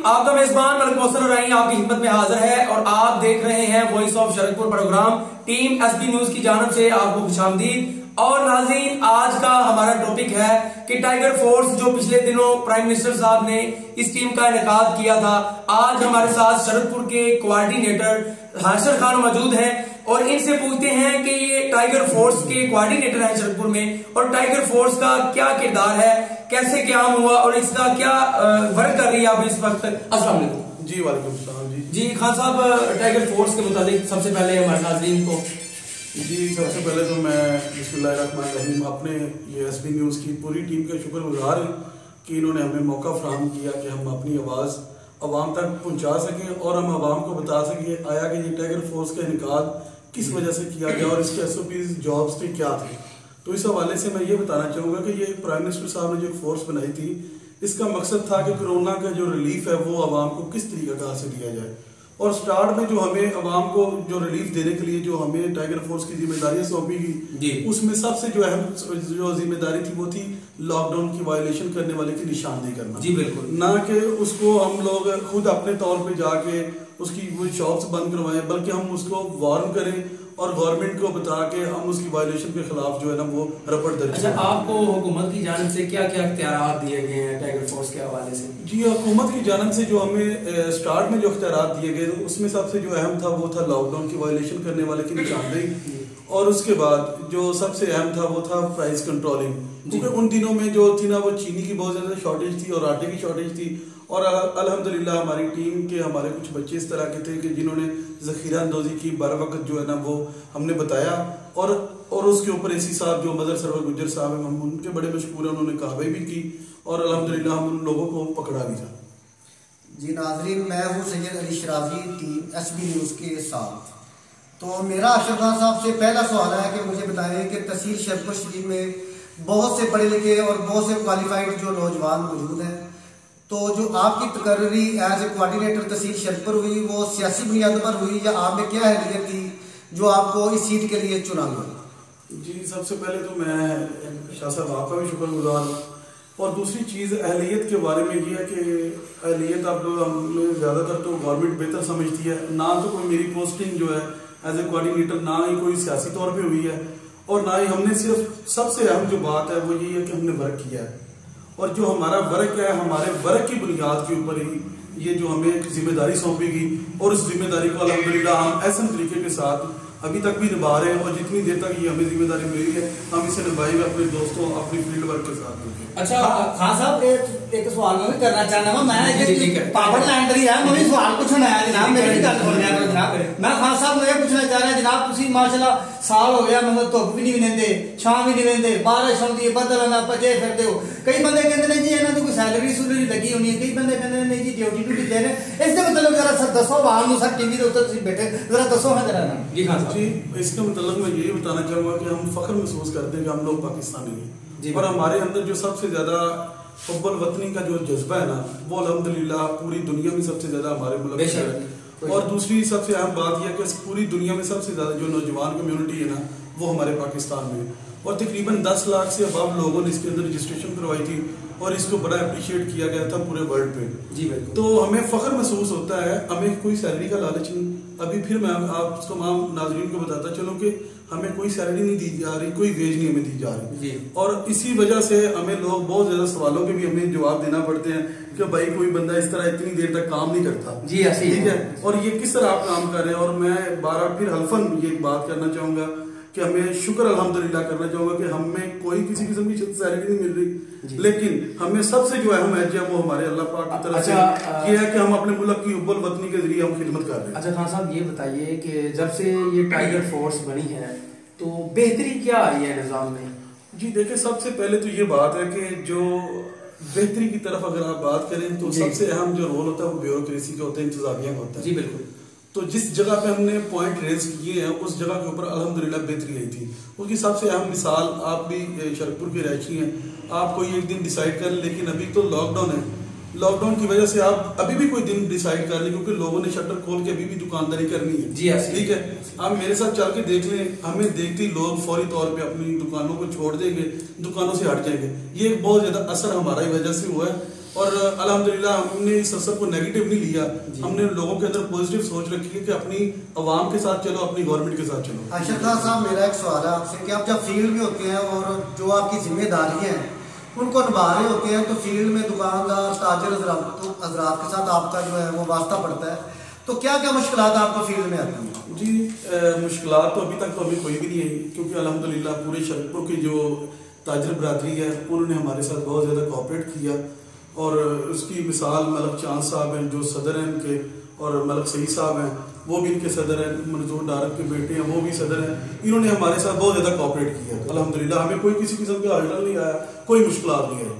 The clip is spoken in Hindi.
आपका मेजबान मलिक मोहसिन नूरानी आपकी खिदमत में हाजिर है और आप देख रहे हैं voice of Sharakpur program. Team SB news की जानब से आपको खुशामदीद। और नाज़रीन, आज का हमारा टॉपिक है कि टाइगर फोर्स जो पिछले दिनों प्राइम मिनिस्टर साहब ने इस टीम का इनेकाद किया था। आज हमारे साथ शरकपुर के कोऑर्डिनेटर हाशिर खान मौजूद हैं और इनसे पूछते हैं कि ये टाइगर फोर्स के कोऑर्डिनेटर हैं शरकपुर में, और टाइगर फोर्स का क्या किरदार है, कैसे क्याम हुआ और इसका क्या वर्क कर रही है आप इस वक्त। अस्सलाम वालेकुम। जी वालेकुम सलाम। जी खान साहब, टाइगर फोर्स के मुताबिक सबसे पहले हमारे नाज़रीन को जी सबसे पहले तो मैं बिस्मिल्लाहिर्रहमानिर्रहीम अपने ये एसबी न्यूज़ की पूरी टीम का शुक्रगुजार हूँ कि इन्होंने हमें मौका फराहम किया कि हम अपनी आवाज़ आवाम तक पहुँचा सकें और हम आवाम को बता सकें आया कि ये टाइगर फोर्स का इनेकाद किस वजह से किया गया और इसके SOPs जॉब्स के क्या थे। तो इस हवाले से मैं ये बताना चाहूँगा कि ये प्राइम मिनिस्टर साहब ने जो फोर्स बनाई थी, इसका मकसद था कि कोरोना का जो रिलीफ है वो आवाम को किस तरीक़ा से दिया जाए। और स्टार्ट में जो हमें आवाम को जो रिलीफ देने के लिए जो हमें टाइगर फोर्स की जिम्मेदारी सौंपी गई, उसमें सबसे जो अहम जो जिम्मेदारी थी वो थी लॉकडाउन की वायलेशन करने वाले की निशानदेही करना। जी बिल्कुल। ना कि उसको हम लोग खुद अपने तौर पे जाके उसकी वो शॉप्स बंद करवाएं, बल्कि हम उसको वार्न करें और गवर्नमेंट को बता के हम उसकी वायलेशन के खिलाफ जो है ना वो रपट दर्ज। अच्छा, आपको हुकूमत की जानिब से क्या क्या इख्तियार दिए गए हैं टाइगर फोर्स के हवाले से? जी हुकूमत की जानिब से जो हमें स्टार्ट में जो इख्तियार दिए गए उसमें सबसे जो अहम था वो था लॉकडाउन की वायलेशन करने वाले की निशानदेही, और उसके बाद जो सबसे अहम था वो था प्राइस कंट्रोलिंग, क्योंकि उन दिनों में जो थी ना वो चीनी की बहुत ज्यादा शॉर्टेज थी और आटे की शॉर्टेज थी। और अल्हम्दुलिल्लाह हमारी टीम के हमारे कुछ बच्चे इस तरह के थे कि जिन्होंने जखीरा अंदोजी की बर वक्त जो है ना वो हमने बताया, और उसके ऊपर एसी साहब जो मदर सरवर गुज्जर साहब हैं, हम उनके बड़े मशहूर हैं, उन्होंने कार्रवाई भी की और अल्हम्दुलिल्लाह हम उन लोगों को पकड़ा भी था। जी नाजरीन, मैं हूँ Syed Ali शराजी, team SB news के साथ। तो मेरा हाशिर खान साहब से पहला सवाल है कि मुझे बताएं कि तहसील शरकपुर शरीफ में बहुत से पढ़े लिखे और बहुत से क्वालिफाइड जो नौजवान मौजूद हैं, तो जो आपकी तकर्री एज ए कोऑर्डिनेटर तहसील शरकपुर हुई वो सियासी बुनियाद पर हुई या आप में क्या हैसियत थी जो आपको इस सीट के लिए चुना गया? जी सबसे पहले तो मैं शाह साहब आपका भी शुक्रगुजार हूँ, और दूसरी चीज़ अहलियत के बारे में ये है कि अहलियत अब हमें ज़्यादातर तो गवर्नमेंट बेहतर समझती है। ना तो कोई मेरी पोस्टिंग जो है एज ए कोऑर्डिनेटर ना ही कोई सियासी तौर पे हुई है, और ना ही हमने सिर्फ सबसे अहम जो बात है वो यही है कि हमने वर्क किया है, और जो हमारा वर्क है हमारे वर्क की बुनियाद के ऊपर ही ये जो हमें एक जिम्मेदारी सौंपी गई, और उस जिम्मेदारी को अल्हम्दुलिल्लाह हम ऐसे तरीके के साथ अभी तक भी निभा रहे हैं, और जितनी देर तक ये हमें जिम्मेदारी मिली है हम इसे निभाएंगे अपने दोस्तों अपनी फील्ड वर्क के साथ। अच्छा खान साहब, एक सवाल मैं भी करना चाहना वा, मैं पावर लैंडर ही है, मैं भी सवाल पूछना है जनाब, मेरी भी गल सुन लिया करो जनाब। मैं खान साहब को ये पूछना चाह रहा जनाब, तुसी माशाल्लाह साल हो गया मतलब धुप भी नहीं वेंदे, छां भी नहीं वेंदे, बारिश आउंदी है, बदल आंदा, भजे फिरदे हो। कई बंदे कहंदे ने जी इन्हां दी कोई सैलरी सूलरी लगी होनी है, कई बंदे कहंदे ने जी ड्यूटी दे रहे। इसके मतलब जरा सर दसो आवाम सर टीवी के ऊपर तुसी बैठे जरा दसो हां जरा ना। जी खान साहब जी, इसका मतलब मैं यही बताना चाहूँगा कि हम फख्र महसूस करते हैं कि हम लोग पाकिस्तानी हैं, और हमारे अंदर जो सबसे ज़्यादा हुब्बुल वतनी का जो जज्बा है ना वो अल्हम्दुलिल्लाह पूरी दुनिया में सबसे ज़्यादा हमारे मुल्क में है। और दूसरी सबसे अहम बात यह है कि पूरी दुनिया में सबसे ज़्यादा जो नौजवान कम्युनिटी है ना वो हमारे पाकिस्तान में, और तकरीबन 10 लाख से अब लोगों ने इसके अंदर रजिस्ट्रेशन करवाई थी, और इसको बड़ा अप्रिशिएट किया गया था पूरे वर्ल्ड पे। जी बिल्कुल। तो हमें फख्र महसूस होता है, हमें कोई सैलरी का लालच नहीं। अभी फिर मैं आप तमाम नाजरीन को बताता चलूँ कि हमें कोई सैलरी नहीं दी जा रही, कोई वेज नहीं हमें दी जा रही, और इसी वजह से हमें लोग बहुत ज्यादा सवालों के भी हमें जवाब देना पड़ते हैं कि भाई कोई बंदा इस तरह इतनी देर तक काम नहीं करता। जी ठीक है, और ये किस तरह आप काम कर रहे हैं। और मैं बारह फिर हल्फन ये बात करना चाहूंगा कि हमें शुक्र अल्हम्दुलिल्लाह करना चाहूंगा कि हमें कोई किसी किस्म की सैलरी नहीं मिल रही, लेकिन हमें सबसे जो अहम है वो हमारे अल्लाह पाक की तरफ से किया है कि हम अपने मुल्क की हुब्बुल वतनी के जरिए हम खिदमत कर रहे हैं। अच्छा खान साहब, ये बताइए कि जब से ये टाइगर फोर्स बनी है तो बेहतरी क्या आई है निजाम में? जी देखिए, सबसे पहले तो ये बात है कि जो बेहतरी की तरफ अगर आप बात करें तो सबसे अहम जो रोल होता है वो ब्यूरोक्रेसी का होता है, इंतजामिया का होता है। जी बिल्कुल। तो जिस जगह पे हमने पॉइंट रेज किए हैं उस जगह के ऊपर अल्हम्दुलिल्लाह बेहतरी आई थी। उसकी सबसे अहम मिसाल, आप भी शरकपुर के रहशी हैं, आप कोई एक दिन डिसाइड कर लें, लेकिन अभी तो लॉकडाउन है, लॉकडाउन की वजह से आप अभी भी कोई दिन डिसाइड कर लें, क्योंकि लोगों ने शटर खोल के अभी भी दुकानदारी करनी है। जी ठीक है, आप मेरे साथ चल के देख लें, हमें देखते ही लोग फौरी तौर पे अपनी दुकानों को छोड़ देंगे, दुकानों से हट जाएंगे। ये एक बहुत ज्यादा असर हमारा ही वजह से हुआ है। और अल्हम्दुलिल्लाह हमने इस असर को नेगेटिव नहीं लिया, हमने लोगों के अंदर पॉजिटिव सोच रखी है कि अपनी आवाम के साथ चलो, अपनी गवर्नमेंट के साथ चलो। अशरफ खान साहब, मेरा एक सवाल है आपसे कि आप जब फील्ड में होते हैं और जो आपकी जिम्मेदारियां हैं उनको निभा रहे होते हैं, तो फील्ड में दुकानदार ताजर हजरात के साथ आपका जो है वो वास्ता पड़ता है, तो क्या क्या मुश्किलात आपको फील्ड में आती हैं? जी मुश्किलात तो अभी तक तो अभी कोई भी नहीं आई, क्योंकि अल्हम्दुलिल्लाह पूरे शरकपुर की जो ताजर बरादरी है उन्होंने हमारे साथ बहुत ज़्यादा कोऑपरेट किया। और उसकी मिसाल मलक चांद साहब हैं जो सदर हैं इनके, और मलक सईद साहब हैं वो भी इनके सदर हैं, मंजूर डारक के बेटे हैं वो भी सदर हैं। इन्होंने हमारे साथ बहुत ज़्यादा कोऑपरेट किया। अल्हम्दुलिल्लाह हमें कोई किसी किस्म का हर्डल नहीं आया, कोई मुश्किलात नहीं आई।